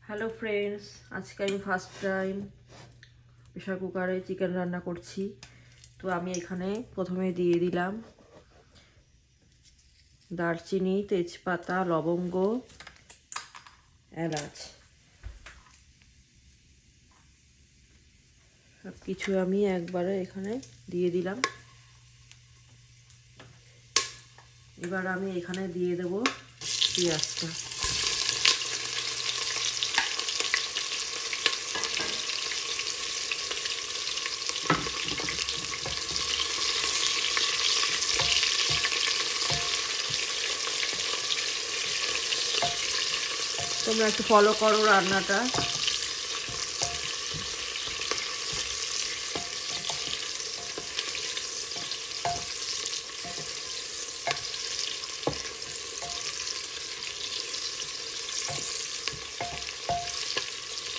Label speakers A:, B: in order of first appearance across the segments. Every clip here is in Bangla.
A: হ্যালো ফ্রেন্ডস, আজকে আমি ফার্স্ট টাইম প্রেশার কুকারে চিকেন রান্না করছি। তো আমি এখানে প্রথমে দিয়ে দিলাম দারচিনি, তেজপাতা, লবঙ্গ, এলাচ, সব কিছু আমি একবারে এখানে দিয়ে দিলাম। এবার আমি এখানে দিয়ে দেব পেঁয়াজটা। তোমরা একটু ফলো করো রান্নাটা।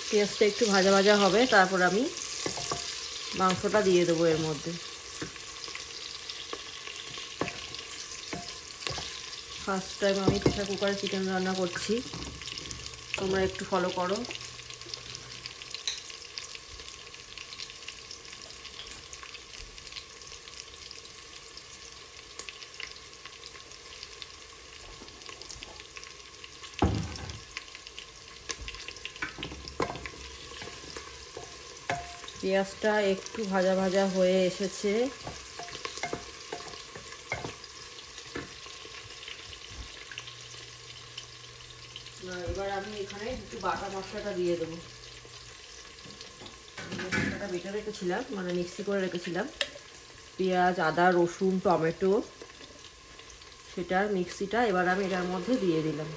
A: পেঁয়াজটা একটু ভাজা ভাজা হবে, তারপর আমি মাংসটা দিয়ে দেবো এর মধ্যে। ফার্স্ট টাইম আমি প্রেশার কুকারে চিকেন রান্না করছি, তোমরা একটু ফলো করো। পেঁয়াজটা একটু ভাজা ভাজা হয়ে এসেছে। এবার আমি এখানে একটু বাটা মশলাটা দিয়ে দেবো। মশলাটা বেটে রেখেছিলাম, মানে মিক্সি করে রেখেছিলাম, পেঁয়াজ, আদা, রসুন, টমেটো, সেটার মিক্সিটা এবার আমি এটার মধ্যে দিয়ে দিলাম।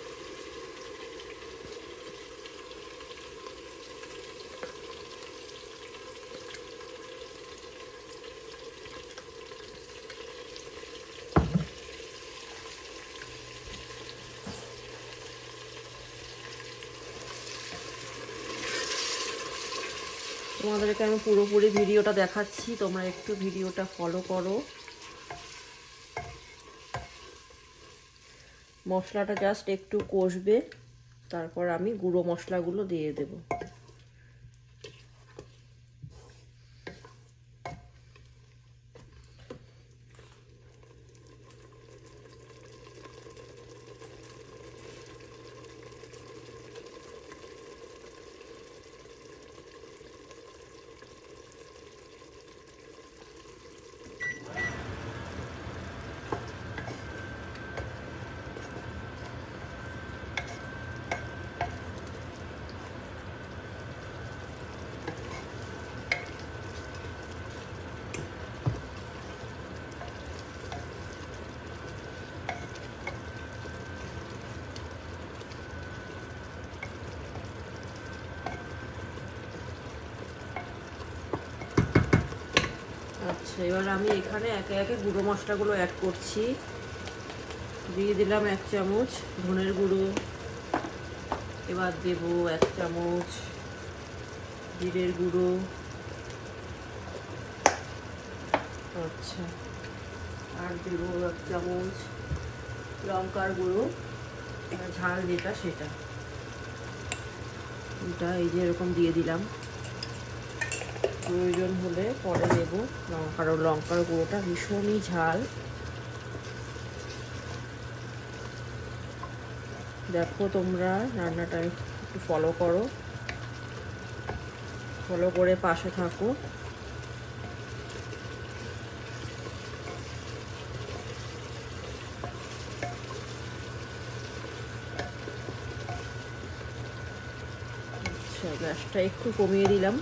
A: তোমাদেরকে আমি পুরোপুরি ভিডিওটা দেখাচ্ছি, তোমরা একটু ভিডিওটা ফলো করো। মশলাটা জাস্ট একটু কষবে, তারপর আমি গুঁড়ো মশলাগুলো দিয়ে দেব। আচ্ছা, এবার আমি এখানে একে একে গুঁড়ো মশলাগুলো অ্যাড করছি। দিয়ে দিলাম 1 চামচ ধনের গুঁড়ো, এবার দেব 1 চামচ জিরের গুঁড়ো। আচ্ছা, আর দেব 1 চামচ লঙ্কার গুঁড়ো, ঝাল যেটা সেটা, এটা এই যে এরকম দিয়ে দিলাম। প্রয়োজন হলে পরে দেবো, কারণ লঙ্কার গুঁড়োটা ভীষণই ঝাল। দেখো তোমরা রান্নাটা একটু ফলো করো, ফলো করে পাশে থাকো। আচ্ছা, গ্যাসটা একটু কমিয়ে দিলাম।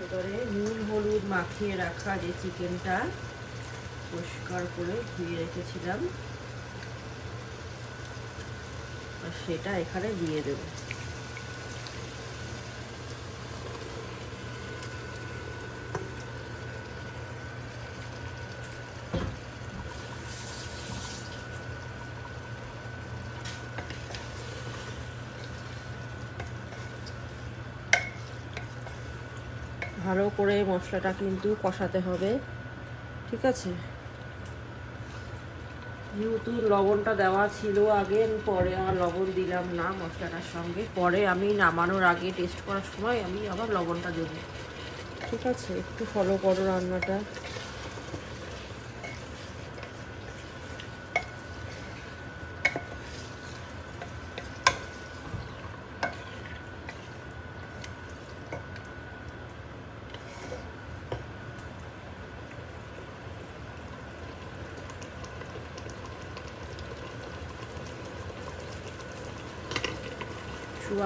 A: এবারে নুন হলুদ মাখিয়ে রাখা যে চিকেনটা পরিষ্কার করে ধুয়ে রেখেছিলাম, আর সেটা এখানে দিয়ে দেব। ভালো করে মশলাটা কিন্তু কষাতে হবে, ঠিক আছে? যেহেতু লবণটা দেওয়া ছিল আগে, পরে আর লবণ দিলাম না মশলাটার সঙ্গে। পরে আমি নামানোর আগে টেস্ট করার সময় আমি আবার লবণটা দেবো। ঠিক আছে, একটু ফলো করো রান্নাটা।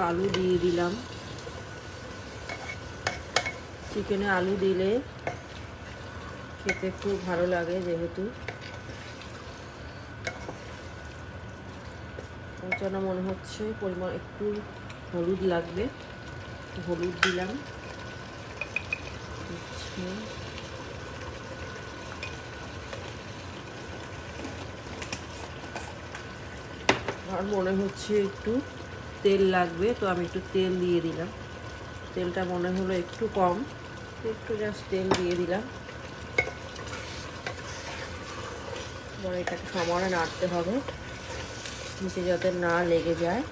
A: আলু দিয়ে দিলাম। চিকেনে আলু দিলে খেতে খুব ভালো লাগে, যেহেতু যেন মনে হচ্ছে পরিমাণ একটু হলুদ লাগবে, হলুদ দিলাম। আর মনে হচ্ছে একটু তেল লাগবে, তো আমি একটু তেল দিয়ে দিলাম। তেলটা মনে হলো একটু কম, একটু জাস্ট তেল দিয়ে দিলাম। এবার এটাকে সমানে নাড়তে হবে, নিচে যাতে না লেগে যায়।